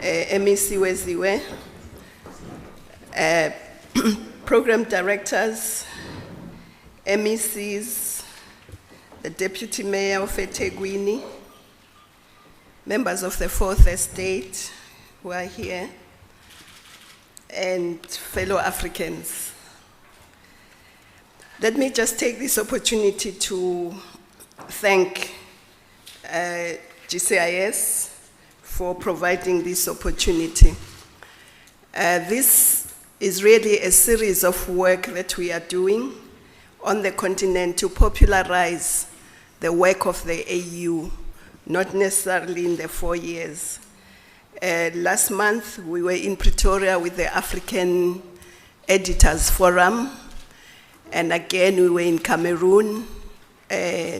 MEC Weziwe, program directors, MECs, the Deputy Mayor of eThekwini, members of the Fourth Estate who are here, and fellow Africans. Let me just take this opportunity to thank GCIS for providing this opportunity. This is really a series of work that we are doing on the continent to popularize the work of the AU, not necessarily in the 4 years. Last month, we were in Pretoria with the African Editors Forum, and again, we were in Cameroon,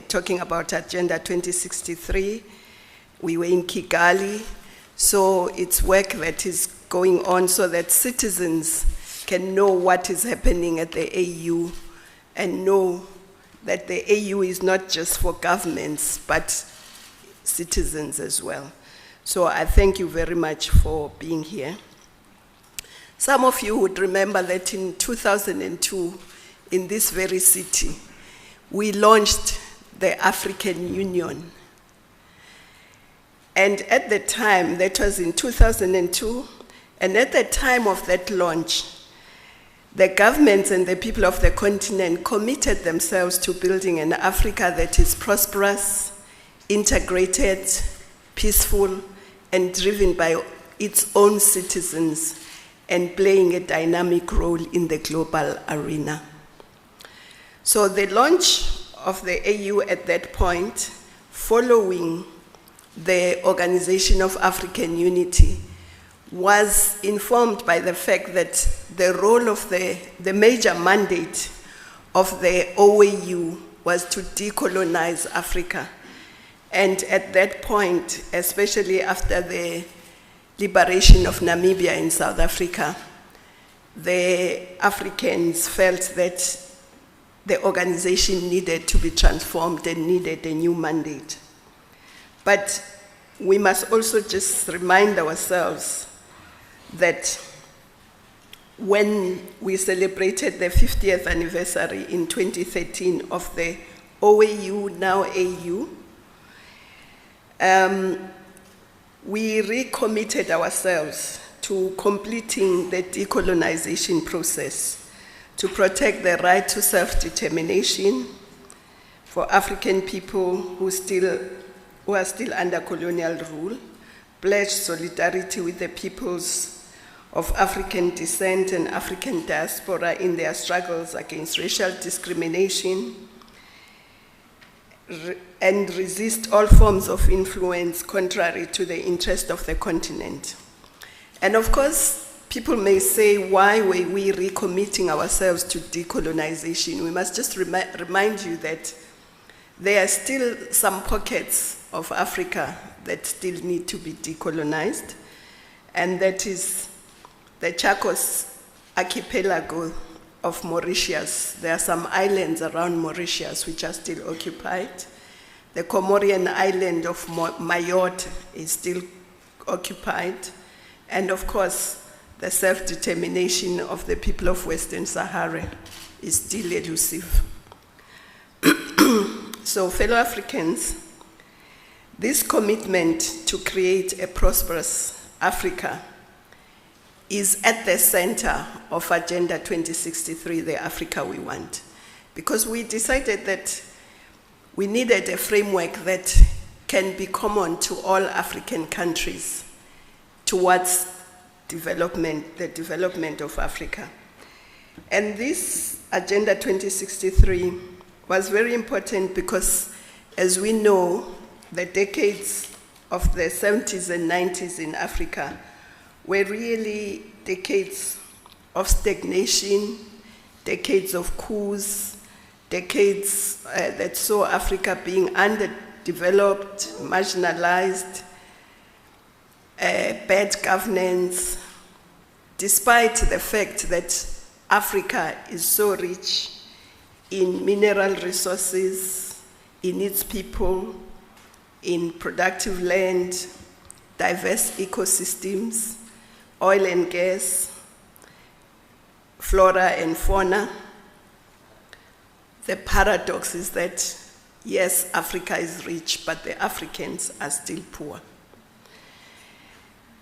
talking about Agenda 2063. We were in Kigali, so it's work that is going on so that citizens can know what is happening at the AU and know that the AU is not just for governments, but citizens as well. So I thank you very much for being here. Some of you would remember that in 2002, in this very city, we launched the African Union. And at the time, that was in 2002, and at the time of that launch, the governments and the people of the continent committed themselves to building an Africa that is prosperous, integrated, peaceful, and driven by its own citizens, and playing a dynamic role in the global arena. So the launch of the AU at that point, following the Organization of African Unity, was informed by the fact that the role of the major mandate of the OAU was to decolonize Africa. And at that point, especially after the liberation of Namibia in South Africa, the Africans felt that the organization needed to be transformed and needed a new mandate. But we must also just remind ourselves that when we celebrated the 50th anniversary in 2013 of the OAU, now AU, we recommitted ourselves to completing the decolonization process to protect the right to self-determination for African people who are still under colonial rule, pledge solidarity with the peoples of African descent and African diaspora in their struggles against racial discrimination, and resist all forms of influence contrary to the interest of the continent. And of course, people may say, why were we recommitting ourselves to decolonization? We must just remind you that there are still some pockets of Africa that still need to be decolonized, and that is the Chagos archipelago of Mauritius. There are some islands around Mauritius which are still occupied. The Comorian island of Mayotte is still occupied. And of course, the self-determination of the people of Western Sahara is still elusive. So, fellow Africans, this commitment to create a prosperous Africa is at the center of Agenda 2063, the Africa we want. Because we decided that we needed a framework that can be common to all African countries towards development, the development of Africa. And this Agenda 2063 was very important because, as we know, the decades of the 70s and 90s in Africa were really decades of stagnation, decades of coups, decades that saw Africa being underdeveloped, marginalized, bad governance, despite the fact that Africa is so rich in mineral resources, in its people, in productive land, diverse ecosystems, oil and gas, flora and fauna. The paradox is that, yes, Africa is rich, but the Africans are still poor.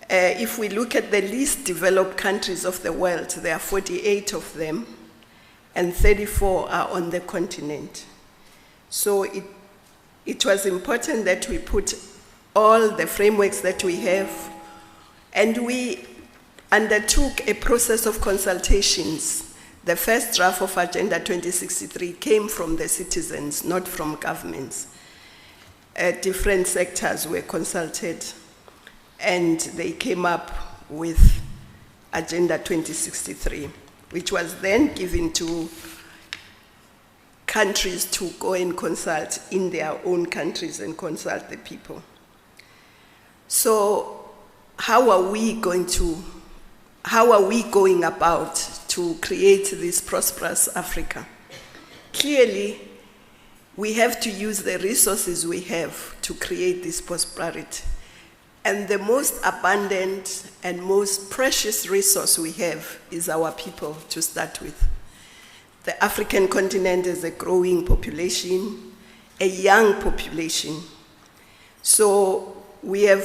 If we look at the least developed countries of the world, there are 48 of them, and 34 are on the continent. So it was important that we put all the frameworks that we have, and we undertook a process of consultations. The first draft of Agenda 2063 came from the citizens, not from governments. Different sectors were consulted, and they came up with Agenda 2063, which was then given to countries to go and consult in their own countries and consult the people. So how are we going about to create this prosperous Africa? Clearly, we have to use the resources we have to create this prosperity. And the most abundant and most precious resource we have is our people to start with. The African continent is a growing population, a young population. So we have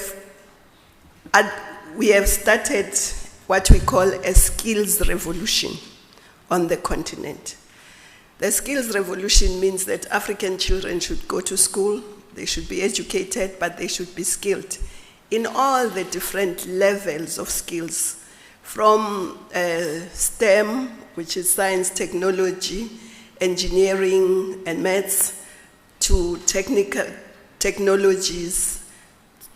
started what we call a skills revolution on the continent. The skills revolution means that African children should go to school, they should be educated, but they should be skilled in all the different levels of skills, from STEM, which is science, technology, engineering, and maths, to technical technologies,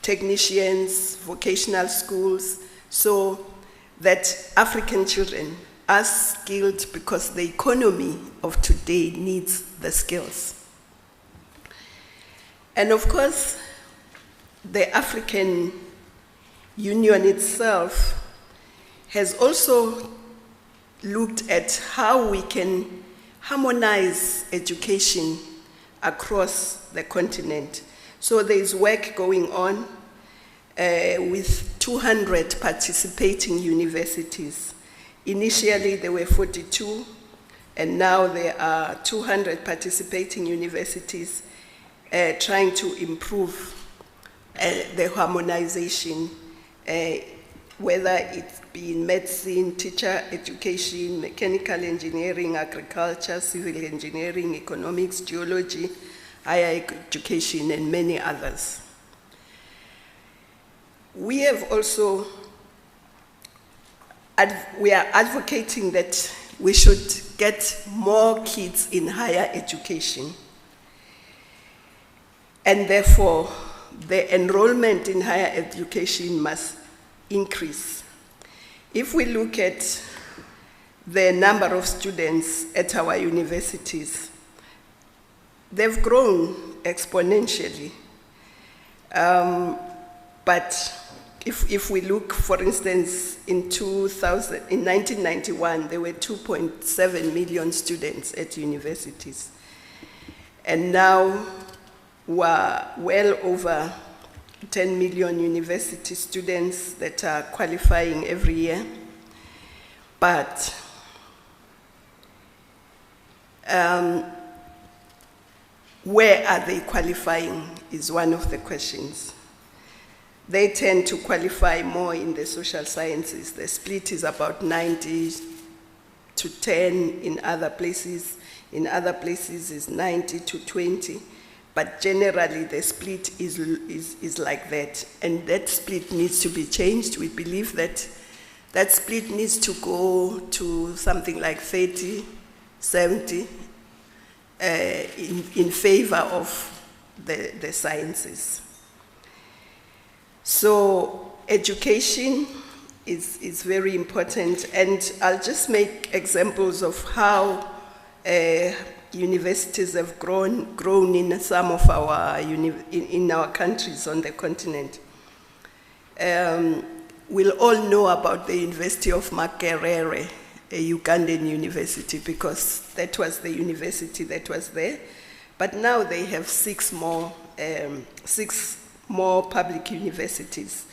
technicians, vocational schools, so that African children are skilled because the economy of today needs the skills. And of course, the African Union itself has also looked at how we can harmonize education across the continent. So there is work going on with 200 participating universities. Initially there were 42, and now there are 200 participating universities trying to improve the harmonization, whether it be in medicine, teacher education, mechanical engineering, agriculture, civil engineering, economics, geology, higher education, and many others. We have also, we are advocating that we should get more kids in higher education, and therefore the enrollment in higher education must increase. If we look at the number of students at our universities, they've grown exponentially. But if we look, for instance, in 1991, there were 2.7 million students at universities. And now we're well over 10 million university students that are qualifying every year. But where are they qualifying is one of the questions. They tend to qualify more in the social sciences. The split is about 90 to 10 in other places. In other places is 90 to 20. But generally the split is like that. And that split needs to be changed. We believe that that split needs to go to something like 30, 70 in favor of the sciences. So education is very important, and I'll just make examples of how universities have grown in some of our in our countries on the continent. We'll all know about the University of Makerere, a Ugandan university, because that was the university that was there. But now they have six more public universities.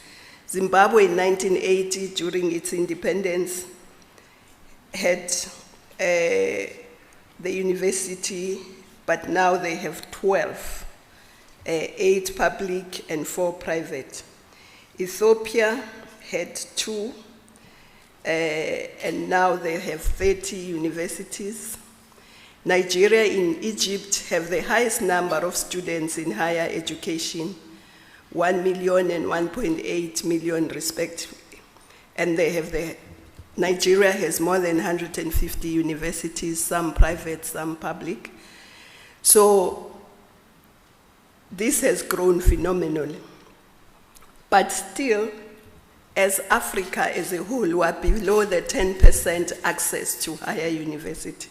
Zimbabwe in 1980, during its independence, had the university, but now they have 12, 8 public and 4 private. Ethiopia had 2, and now they have 30 universities. Nigeria and Egypt have the highest number of students in higher education, 1 million and 1.8 million respectively. And Nigeria has more than 150 universities, some private, some public. So this has grown phenomenally. But still, as Africa as a whole, we are below the 10% access to higher university.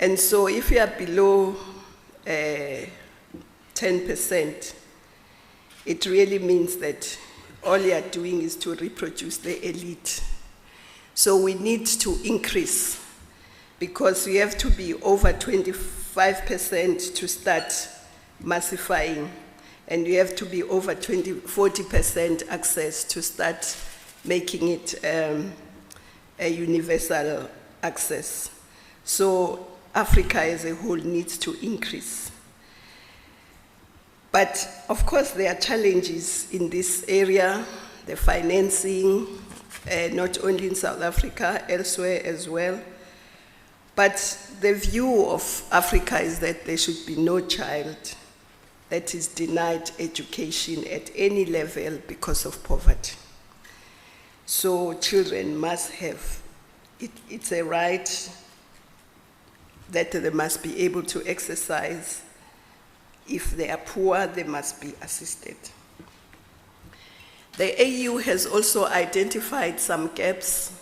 And so if you are below 10%, it really means that all you are doing is to reproduce the elite. So we need to increase, because we have to be over 25% to start massifying, and you have to be over 40% access to start making it a universal access. So Africa as a whole needs to increase. But of course there are challenges in this area, the financing, not only in South Africa, elsewhere as well. But the view of Africa is that there should be no child that is denied education at any level because of poverty. So children must have, it's a right that they must be able to exercise. If they are poor, they must be assisted. The AU has also identified some gaps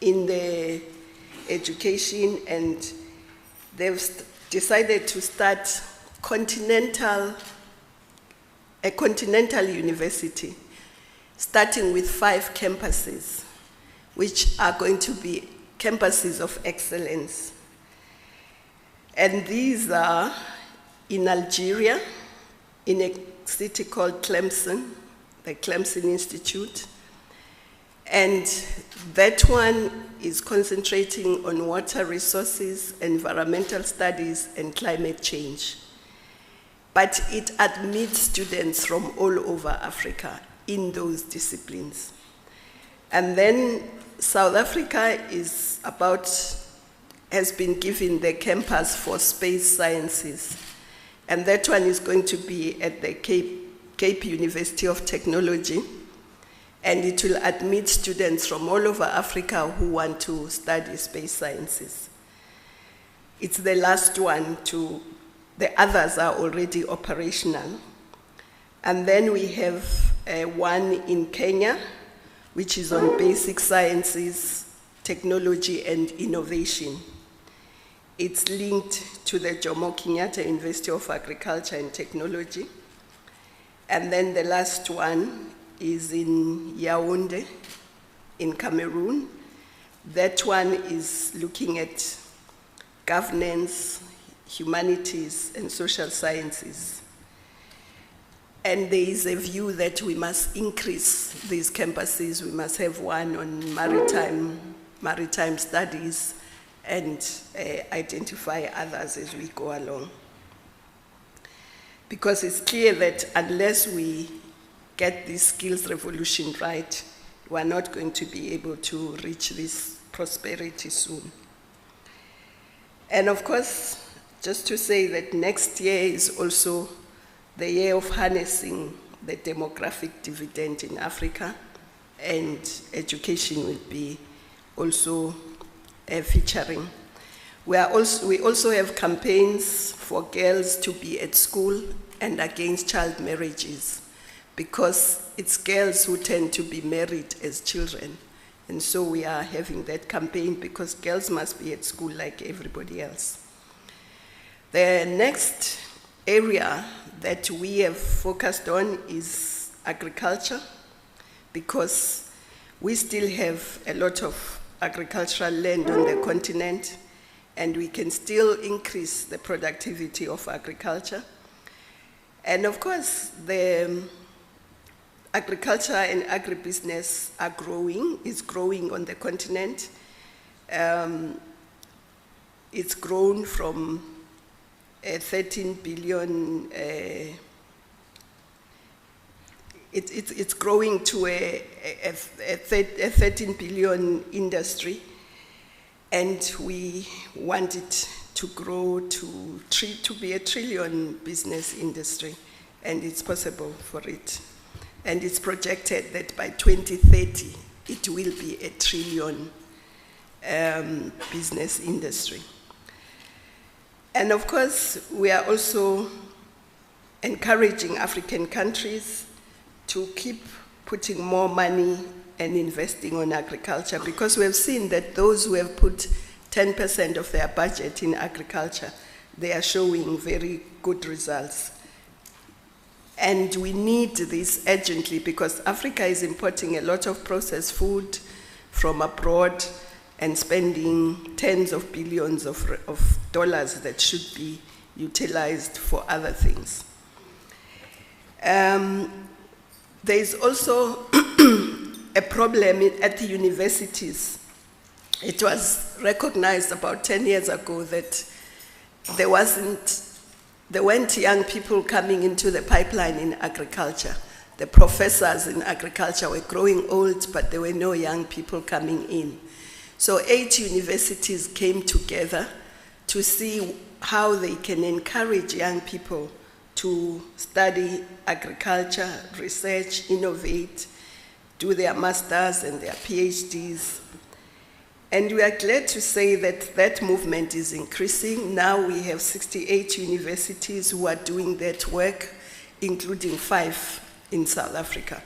in the education, and they've decided to start a continental university, starting with 5 campuses, which are going to be campuses of excellence. And these are in Algeria, in a city called Tlemcen, the Tlemcen Institute. And that one is concentrating on water resources, environmental studies, and climate change. But it admits students from all over Africa in those disciplines. And then South Africa has been given the campus for space sciences. And that one is going to be at the Cape University of Technology. And it will admit students from all over Africa who want to study space sciences. It's the last one the others are already operational. And then we have one in Kenya, which is on basic sciences, technology, and innovation. It's linked to the Jomo Kenyatta University of Agriculture and Technology. And then the last one is in Yaoundé, in Cameroon. That one is looking at governance, humanities, and social sciences. And there is a view that we must increase these campuses. We must have one on maritime studies, and identify others as we go along. Because it's clear that unless we get this skills revolution right, we are not going to be able to reach this prosperity soon. And of course, just to say that next year is also the year of harnessing the demographic dividend in Africa, and education will be also featuring. We also have campaigns for girls to be at school and against child marriages, because it's girls who tend to be married as children. And so we are having that campaign because girls must be at school like everybody else. The next area that we have focused on is agriculture, because we still have a lot of agricultural land on the continent, and we can still increase the productivity of agriculture. And of course, the agriculture and agribusiness are growing, is growing on the continent. It's grown from 13 billion, it's growing to a 13 billion industry, and we want it to grow to be a trillion business industry, and it's possible for it. And it's projected that by 2030, it will be a trillion business industry. And of course, we are also encouraging African countries to keep putting more money and investing on agriculture, because we have seen that those who have put 10% of their budget in agriculture, they are showing very good results. And we need this urgently, because Africa is importing a lot of processed food from abroad and spending tens of billions of dollars that should be utilized for other things. There is also a problem at the universities. It was recognized about 10 years ago that there weren't young people coming into the pipeline in agriculture. The professors in agriculture were growing old, but there were no young people coming in. So 8 universities came together to see how they can encourage young people to study agriculture, research, innovate, do their masters and their PhDs. And we are glad to say that that movement is increasing. Now we have 68 universities who are doing that work, including 5 in South Africa.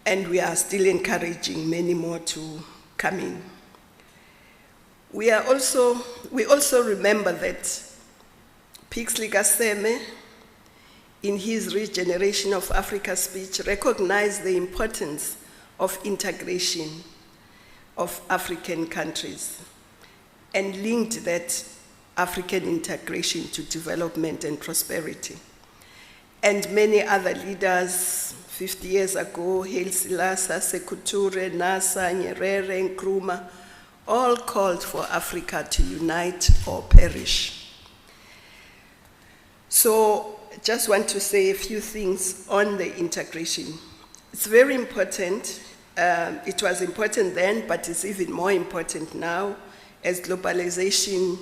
And we are still encouraging many more to come in. We also remember that Pixley Kaseme, in his Regeneration of Africa speech, recognized the importance of integration of African countries and linked that African integration to development and prosperity. And many other leaders, 50 years ago, Haile Selassie, Sekou Toure, NASA, Nyerere, Nkrumah, all called for Africa to unite or perish. So just want to say a few things on the integration. It's very important. It was important then, but it's even more important now as globalization,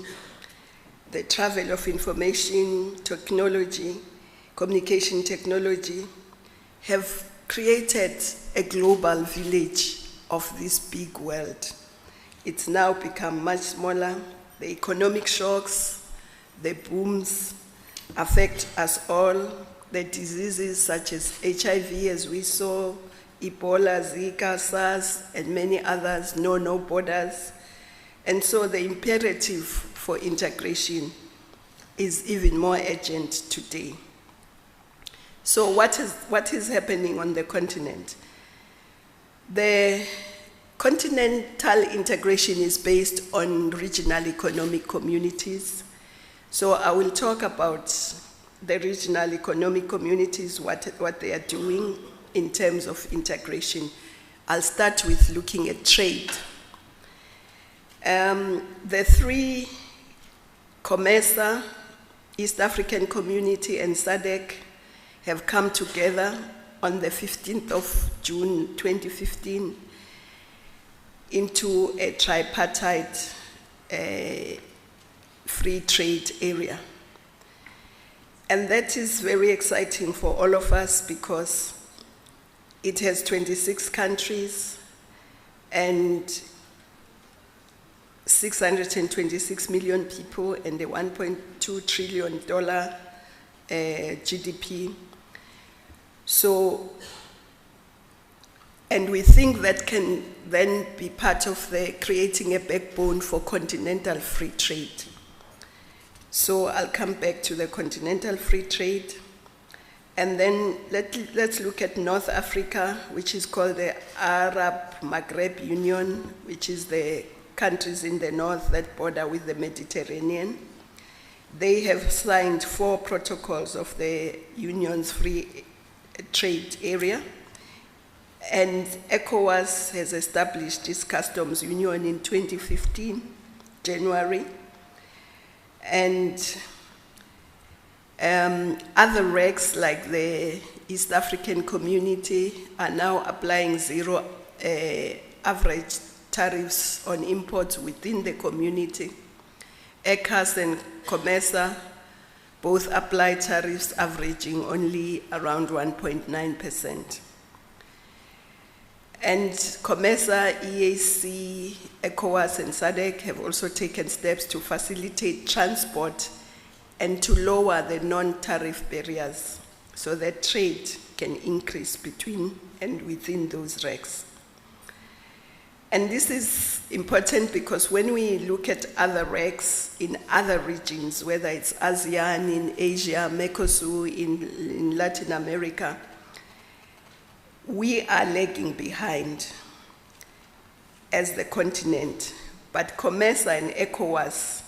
the travel of information, technology, communication technology have created a global village of this big world. It's now become much smaller. The economic shocks, the booms affect us all. The diseases such as HIV, as we saw, Ebola, Zika, SARS, and many others know no borders. And so the imperative for integration is even more urgent today. So what is happening on the continent? The continental integration is based on regional economic communities. So I will talk about the regional economic communities, what they are doing in terms of integration. I'll start with looking at trade. The 3, COMESA, East African Community, and SADC, have come together on the 15th of June 2015 into a tripartite free trade area. And that is very exciting for all of us because it has 26 countries and 626 million people and a $1.2 trillion GDP. So, and we think that can then be part of the creating a backbone for continental free trade. So I'll come back to the continental free trade. And then let's look at North Africa, which is called the Arab Maghreb Union, which is the countries in the north that border with the Mediterranean. They have signed 4 protocols of the union's free trade area. And ECOWAS has established its customs union in 2015, January. And other RECs like the East African Community are now applying zero average tariffs on imports within the community. ECAS and COMESA both apply tariffs averaging only around 1.9%. And COMESA, EAC, ECOWAS, and SADC have also taken steps to facilitate transport and to lower the non-tariff barriers so that trade can increase between and within those RECs. And this is important because when we look at other RECs in other regions, whether it's ASEAN, in Asia, Mercosur, in Latin America, we are lagging behind as the continent. But COMESA and ECOWAS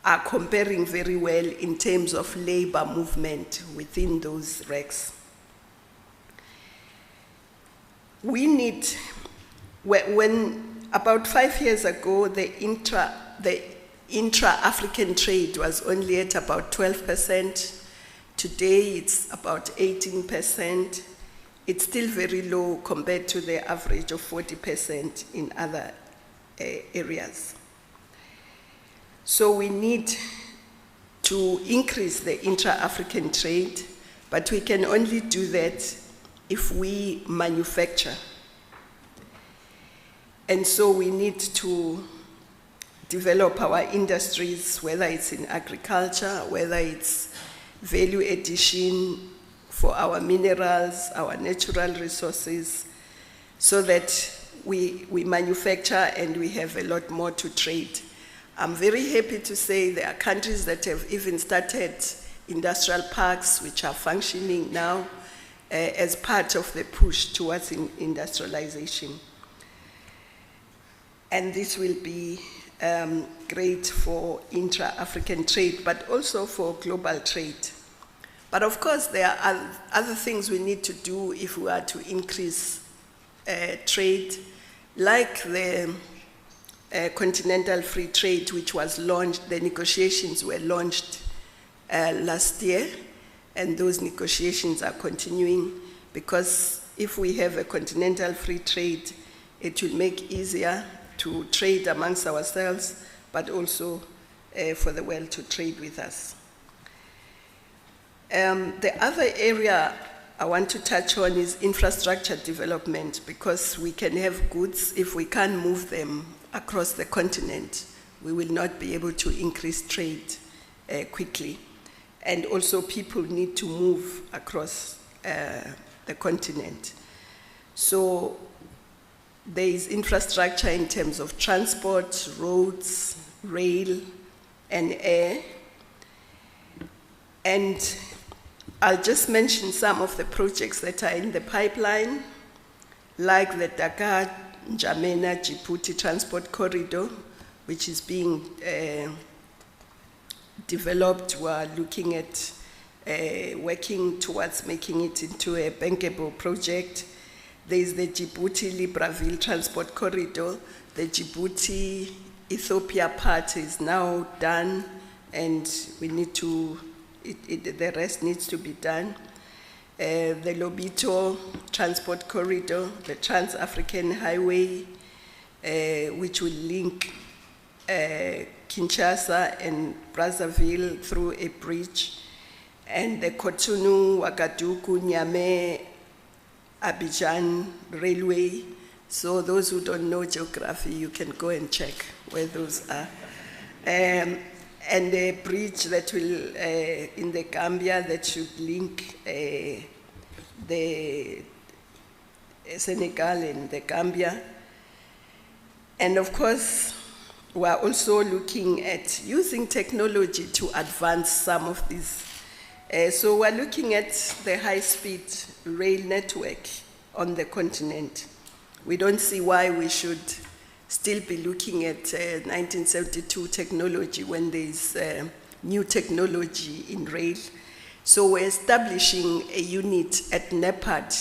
are comparing very well in terms of labor movement within those RECs. We need, when about 5 years ago, the intra-African trade was only at about 12%. Today, it's about 18%. It's still very low compared to the average of 40% in other areas. So we need to increase the intra-African trade, but we can only do that if we manufacture. And so we need to develop our industries, whether it's in agriculture, whether it's value addition for our minerals, our natural resources, so that we manufacture and we have a lot more to trade. I'm very happy to say there are countries that have even started industrial parks which are functioning now as part of the push towards industrialization. And this will be great for intra-African trade, but also for global trade. But of course, there are other things we need to do if we are to increase trade, like the Continental Free Trade, which was launched, the negotiations were launched last year, and those negotiations are continuing, because if we have a Continental Free Trade, it will make it easier to trade amongst ourselves, but also for the world to trade with us. The other area I want to touch on is infrastructure development, because we can have goods. If we can't move them across the continent, we will not be able to increase trade quickly. And also people need to move across the continent. So there is infrastructure in terms of transport, roads, rail, and air. And I'll just mention some of the projects that are in the pipeline, like the Dakar, N'Djamena, Djibouti Transport Corridor, which is being developed. We are looking at working towards making it into a bankable project. There is the Djibouti-Libreville Transport Corridor. The Djibouti-Ethiopia part is now done, and we need to, the rest needs to be done. The Lobito Transport Corridor, the Trans-African Highway, which will link Kinshasa and Brazzaville through a bridge, and the Cotonou, Ouagadougou, Niamey, Abidjan Railway. So those who don't know geography, you can go and check where those are. And a bridge that will, in the Gambia, that should link the Senegal and the Gambia. And of course, we are also looking at using technology to advance some of these. So we're looking at the high-speed rail network on the continent. We don't see why we should still be looking at 1972 technology when there's new technology in rail. So we're establishing a unit at NEPAD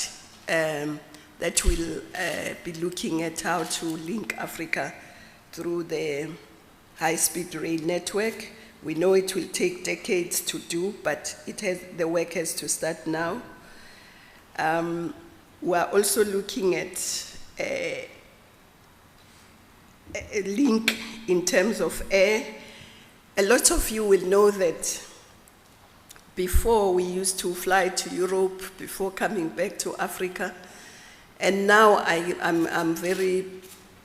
that will be looking at how to link Africa through the high-speed rail network. We know it will take decades to do, but the work has to start now. We are also looking at a link in terms of air. A lot of you will know that before we used to fly to Europe before coming back to Africa, and now I'm very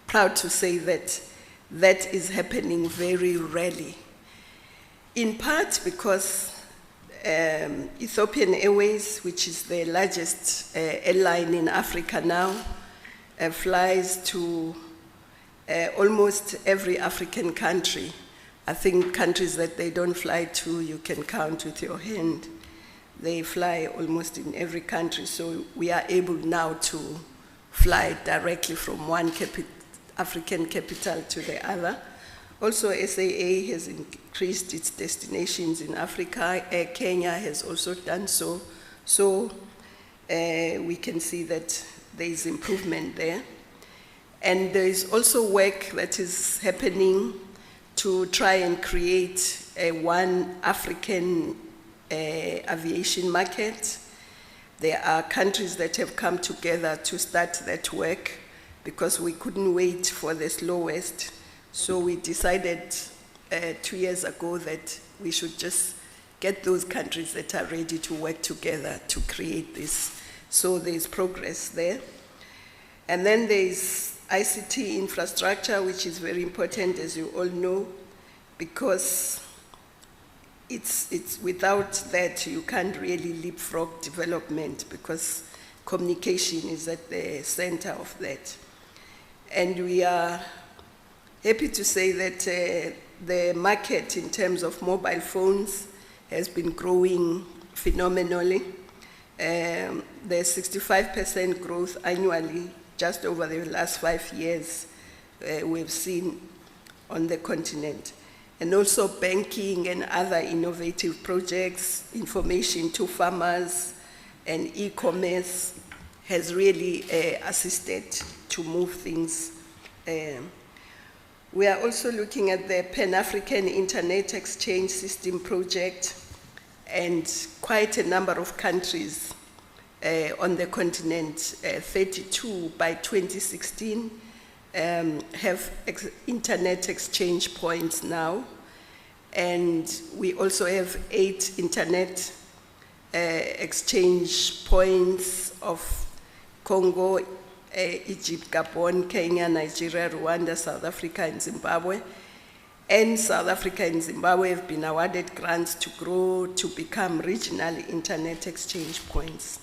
proud to say that that is happening very rarely. In part because Ethiopian Airways, which is the largest airline in Africa now, flies to almost every African country. I think countries that they don't fly to, you can count with your hand. They fly almost in every country, so we are able now to fly directly from one African capital to the other. Also, SAA has increased its destinations in Africa. Kenya has also done so. So we can see that there is improvement there. And there is also work that is happening to try and create one African aviation market. There are countries that have come together to start that work because we couldn't wait for the slowest. So we decided 2 years ago that we should just get those countries that are ready to work together to create this. So there's progress there. And then there's ICT infrastructure, which is very important, as you all know, because it's without that you can't really leapfrog development, because communication is at the center of that. And we are happy to say that the market in terms of mobile phones has been growing phenomenally. There's 65% growth annually just over the last 5 years we've seen on the continent. And also banking and other innovative projects, information to farmers and e-commerce has really assisted to move things. We are also looking at the Pan-African Internet Exchange System project, and quite a number of countries on the continent, 32 by 2016, have internet exchange points now. And we also have 8 internet exchange points of Congo, Egypt, Gabon, Kenya, Nigeria, Rwanda, South Africa, and Zimbabwe. And South Africa and Zimbabwe have been awarded grants to grow to become regional internet exchange points.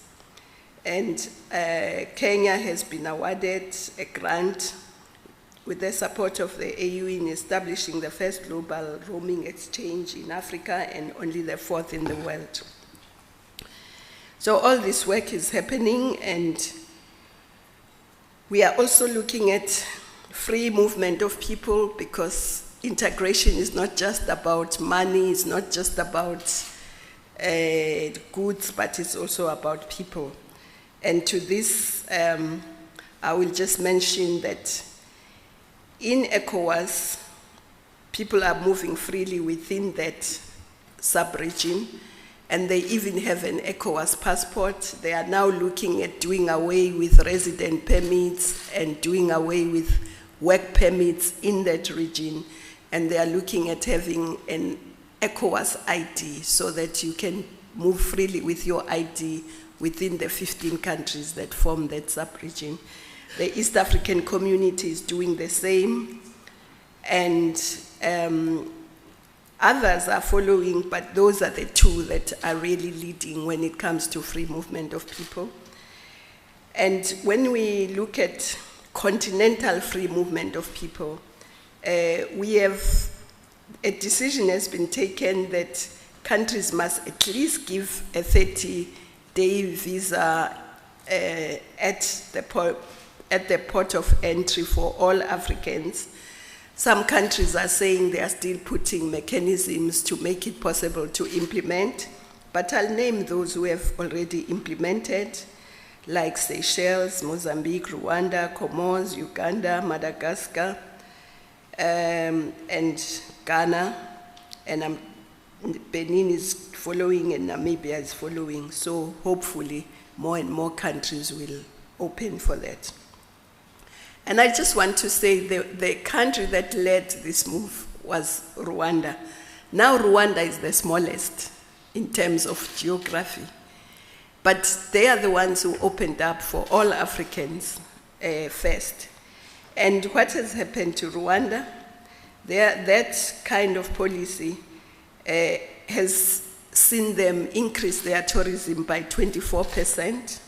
And Kenya has been awarded a grant with the support of the AU in establishing the first global roaming exchange in Africa and only the 4th in the world. So all this work is happening, and we are also looking at free movement of people, because integration is not just about money, it's not just about goods, but it's also about people. And to this, I will just mention that in ECOWAS, people are moving freely within that sub-region, and they even have an ECOWAS passport. They are now looking at doing away with resident permits and doing away with work permits in that region, and they are looking at having an ECOWAS ID so that you can move freely with your ID within the 15 countries that form that sub-region. The East African community is doing the same, and others are following, but those are the 2 that are really leading when it comes to free movement of people. And when we look at continental free movement of people, we have a decision has been taken that countries must at least give a 30-day visa at the port of entry for all Africans. Some countries are saying they are still putting mechanisms to make it possible to implement. but I'll name those who have already implemented, like Seychelles, Mozambique, Rwanda, Comoros, Uganda, Madagascar, and Ghana, and Benin is following and Namibia is following. So hopefully more and more countries will open for that. And I just want to say the country that led this move was Rwanda. Now Rwanda is the smallest in terms of geography, but they are the ones who opened up for all Africans first. And what has happened to Rwanda? That kind of policy has seen them increase their tourism by 24%.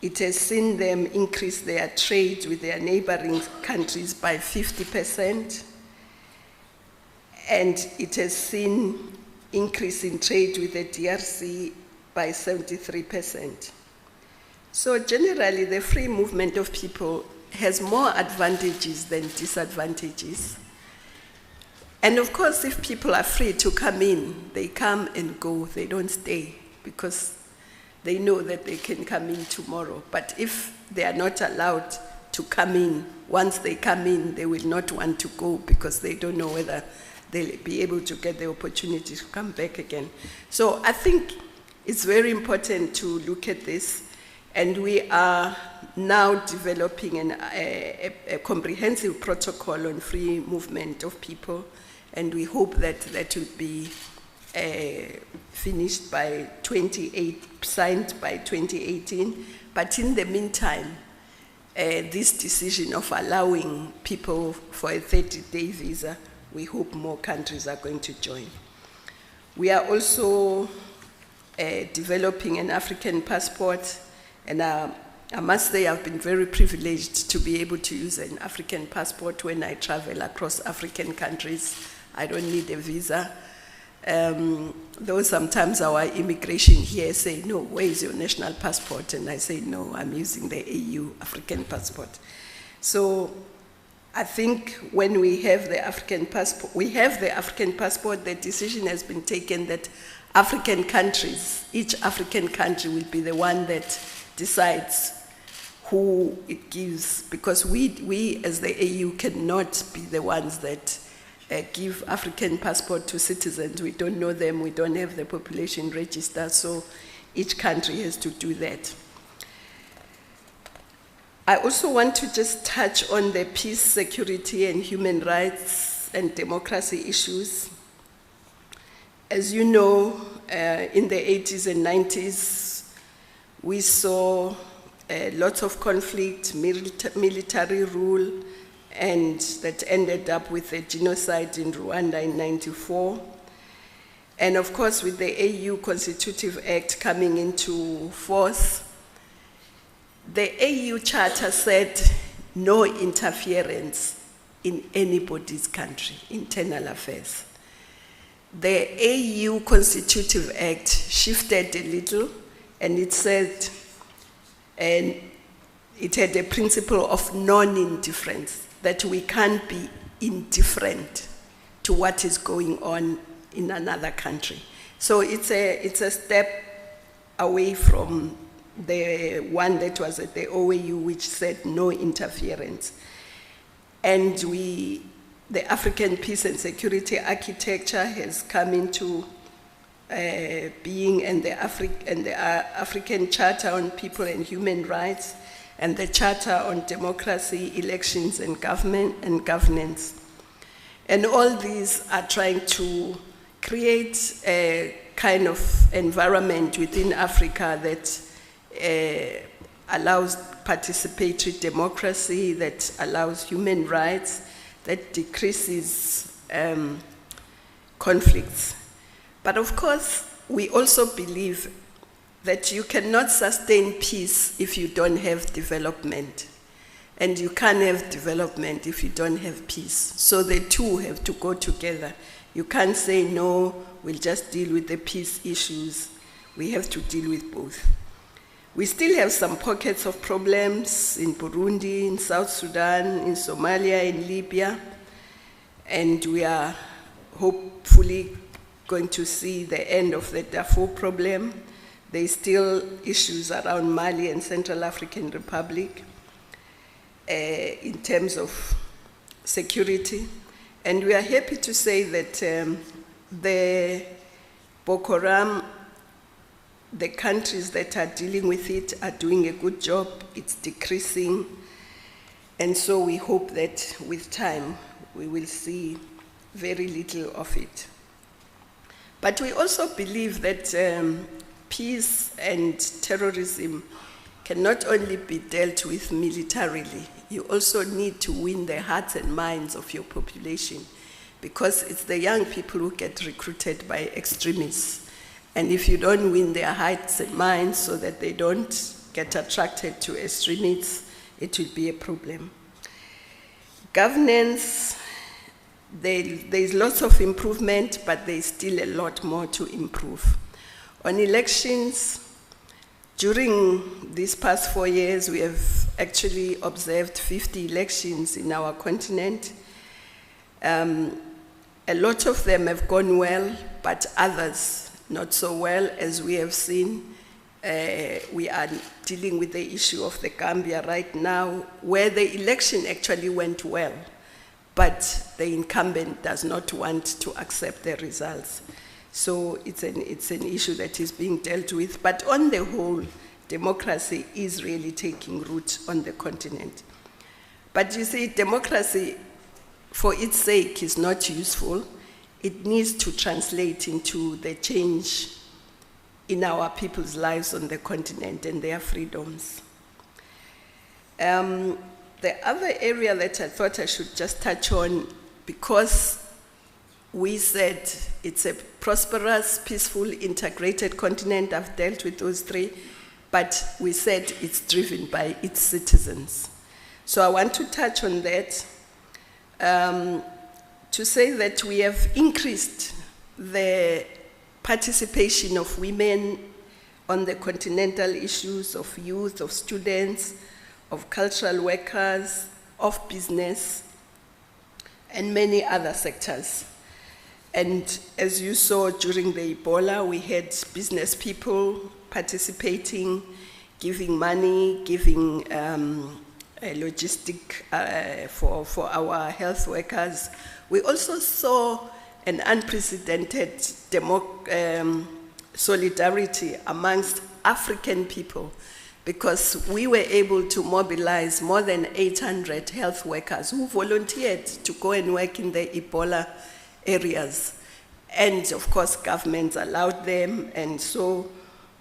It has seen them increase their trade with their neighboring countries by 50%. And it has seen increase in trade with the DRC by 73%. So generally, the free movement of people has more advantages than disadvantages. And of course, if people are free to come in, they come and go, they don't stay, because they know that they can come in tomorrow. But if they are not allowed to come in, once they come in, they will not want to go because they don't know whether they'll be able to get the opportunity to come back again. So I think it's very important to look at this, and we are now developing a comprehensive protocol on free movement of people, and we hope that that will be finished by signed by 2018. But in the meantime, this decision of allowing people for a 30-day visa, we hope more countries are going to join. We are also developing an African passport, and I must say I've been very privileged to be able to use an African passport when I travel across African countries. I don't need a visa. Though sometimes our immigration here say, no, where is your national passport? And I say, no, I'm using the AU African passport. So I think when we have the African passport, the decision has been taken that African countries, each African country will be the one that decides who it gives, because we as the AU cannot be the ones that give African passport to citizens. We don't know them, we don't have the population register, so each country has to do that. I also want to just touch on the peace, security, and human rights and democracy issues. As you know, in the 80s and 90s, we saw lots of conflict, military rule, and that ended up with a genocide in Rwanda in '94. And of course, with the AU Constitutive Act coming into force, the AU Charter said no interference in anybody's country, internal affairs. The AU Constitutive Act shifted a little, and it said, and it had a principle of non-indifference, that we can't be indifferent to what is going on in another country. So it's a step away from the one that was at the OAU, which said no interference. And the African peace and security architecture has come into being, and the African Charter on People and Human Rights, and the Charter on Democracy, Elections, and Government and Governance. And all these are trying to create a kind of environment within Africa that allows participatory democracy, that allows human rights, that decreases conflicts. But of course, we also believe that you cannot sustain peace if you don't have development. And you can't have development if you don't have peace. So the two have to go together. You can't say, no, we'll just deal with the peace issues. We have to deal with both. We still have some pockets of problems in Burundi, in South Sudan, in Somalia, in Libya. And we are hopefully going to see the end of the Darfur problem. There's still issues around Mali and Central African Republic in terms of security. And we are happy to say that the Boko Haram, the countries that are dealing with it are doing a good job. It's decreasing. And so we hope that with time, we will see very little of it. But we also believe that peace and terrorism can not only be dealt with militarily, you also need to win the hearts and minds of your population, because it's the young people who get recruited by extremists. And if you don't win their hearts and minds so that they don't get attracted to extremists, it will be a problem. Governance, there's lots of improvement, but there's still a lot more to improve. On elections, during these past 4 years, we have actually observed 50 elections in our continent. A lot of them have gone well, but others not so well, as we have seen. We are dealing with the issue of the Gambia right now, where the election actually went well, but the incumbent does not want to accept the results. So it's an issue that is being dealt with. But on the whole, democracy is really taking root on the continent. But you see, democracy for its sake is not useful. It needs to translate into the change in our people's lives on the continent and their freedoms. The other area that I thought I should just touch on, because we said it's a prosperous, peaceful, integrated continent. I've dealt with those three, but we said it's driven by its citizens. So I want to touch on that to say that we have increased the participation of women on the continental issues of youth, of students, of cultural workers, of business, and many other sectors. And as you saw during the Ebola, we had business people participating, giving money, giving logistic for our health workers. We also saw an unprecedented solidarity amongst African people, because we were able to mobilize more than 800 health workers who volunteered to go and work in the Ebola areas. And of course, governments allowed them, and so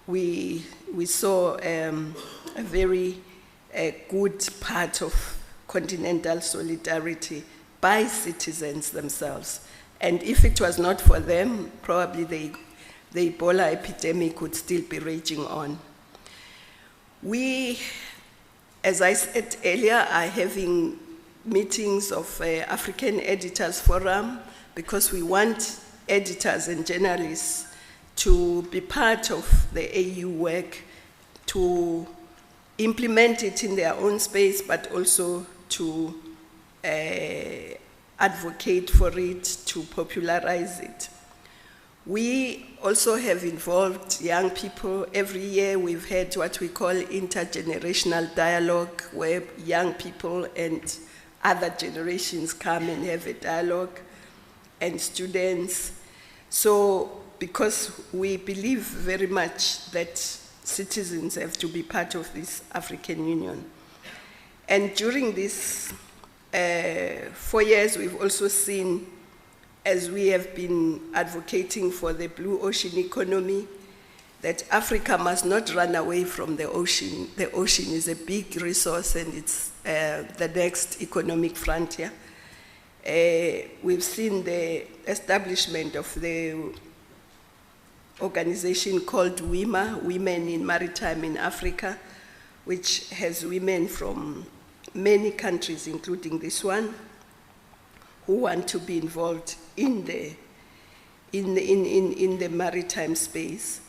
we saw a very good part of continental solidarity by citizens themselves. And if it was not for them, probably the Ebola epidemic would still be raging on. We, as I said earlier, are having meetings of African Editors Forum, because we want editors and journalists to be part of the AU work, to implement it in their own space, but also to advocate for it, to popularize it. We also have involved young people. Every year we've had what we call intergenerational dialogue, where young people and other generations come and have a dialogue, and students. So, because we believe very much that citizens have to be part of this African Union. And during these 4 years, we've also seen, as we have been advocating for the blue ocean economy, that Africa must not run away from the ocean. The ocean is a big resource, and it's the next economic frontier. We've seen the establishment of the organization called WIMA, Women in Maritime in Africa, which has women from many countries, including this one, who want to be involved in the maritime space.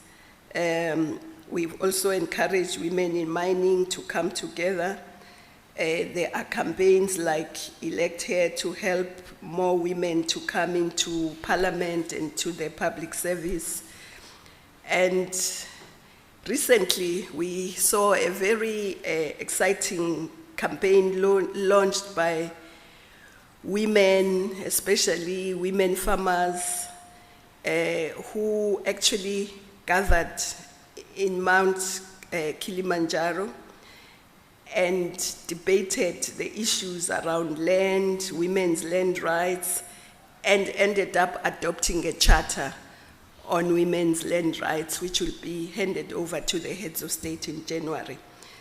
We've also encouraged women in mining to come together. there are campaigns like Elect Here to help more women to come into parliament and to the public service. And recently, we saw a very exciting campaign launched by women, especially women farmers, who actually gathered in Mount Kilimanjaro and debated the issues around land, women's land rights, and ended up adopting a charter on women's land rights, which will be handed over to the heads of state in January.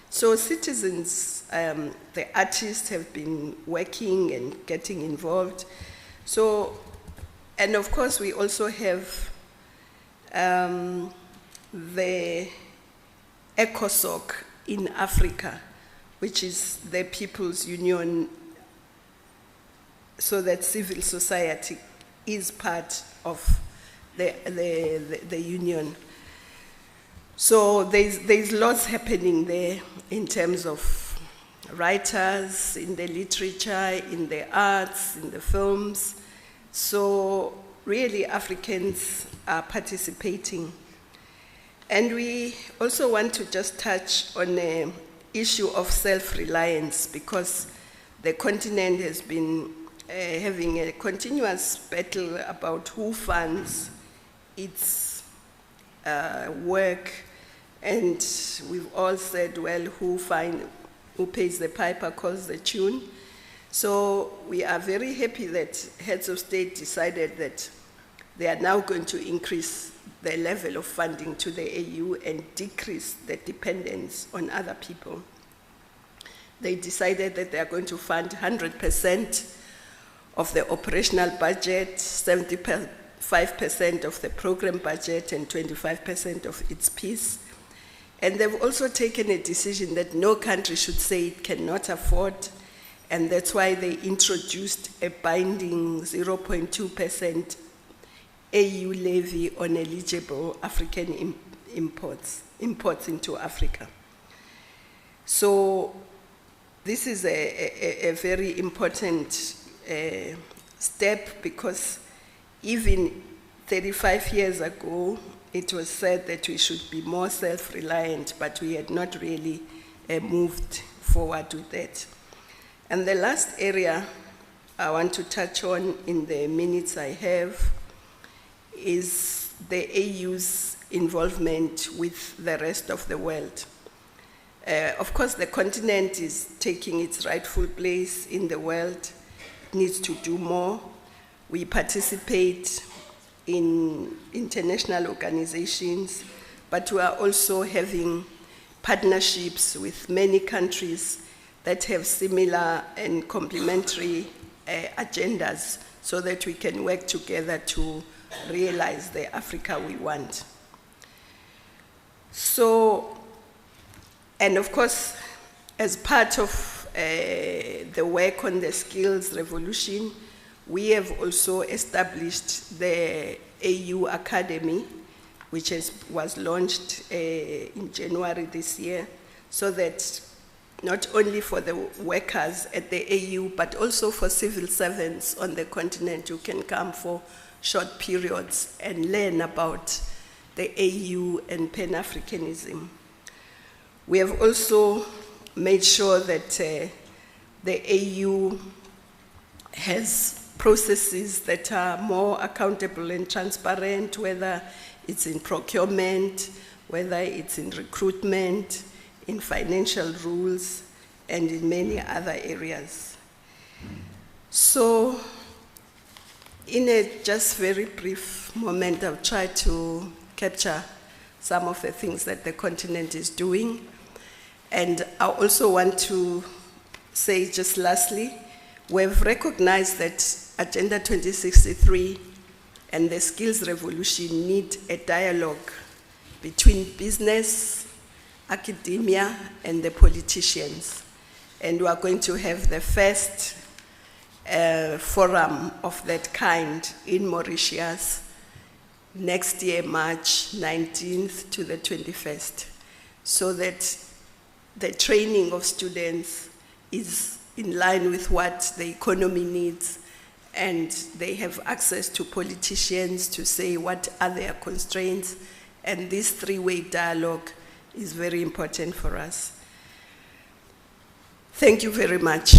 So citizens, the artists have been working and getting involved. So, and of course we also have the ECOSOC in Africa, which is the People's Union, so that civil society is part of the union. So there's lots happening there in terms of writers, in the literature, in the arts, in the films. So really Africans are participating. And we also want to just touch on the issue of self-reliance, because the continent has been having a continuous battle about who funds its work, and we've all said, well, who pays the piper calls the tune. So we are very happy that heads of state decided that they are now going to increase the level of funding to the AU and decrease the dependence on other people. They decided that they are going to fund 100% of the operational budget, 75% of the program budget, and 25% of its peace. And they've also taken a decision that no country should say it cannot afford, and that's why they introduced a binding 0.2% AU levy on eligible African imports into Africa. So this is a very important step, because even 35 years ago, it was said that we should be more self-reliant, but we had not really moved forward with that. And the last area I want to touch on in the minutes I have is the AU's involvement with the rest of the world. Of course, the continent is taking its rightful place in the world. It needs to do more. We participate in international organizations, but we are also having partnerships with many countries that have similar and complementary agendas, so that we can work together to realize the Africa we want. So, and of course, as part of the work on the skills revolution, we have also established the AU Academy, which was launched in January this year, so that not only for the workers at the AU, but also for civil servants on the continent who can come for short periods and learn about the AU and Pan-Africanism. We have also made sure that the AU has processes that are more accountable and transparent, whether it's in procurement, whether it's in recruitment, in financial rules, and in many other areas. So, in a just very brief moment, I've tried to capture some of the things that the continent is doing. And I also want to say, just lastly, we've recognized that Agenda 2063 and the skills revolution need a dialogue between business, academia, and the politicians. And we are going to have the first forum of that kind in Mauritius next year, March 19th to the 21st, so that the training of students is in line with what the economy needs, and they have access to politicians to say what are their constraints, and this three-way dialogue is very important for us. Thank you very much.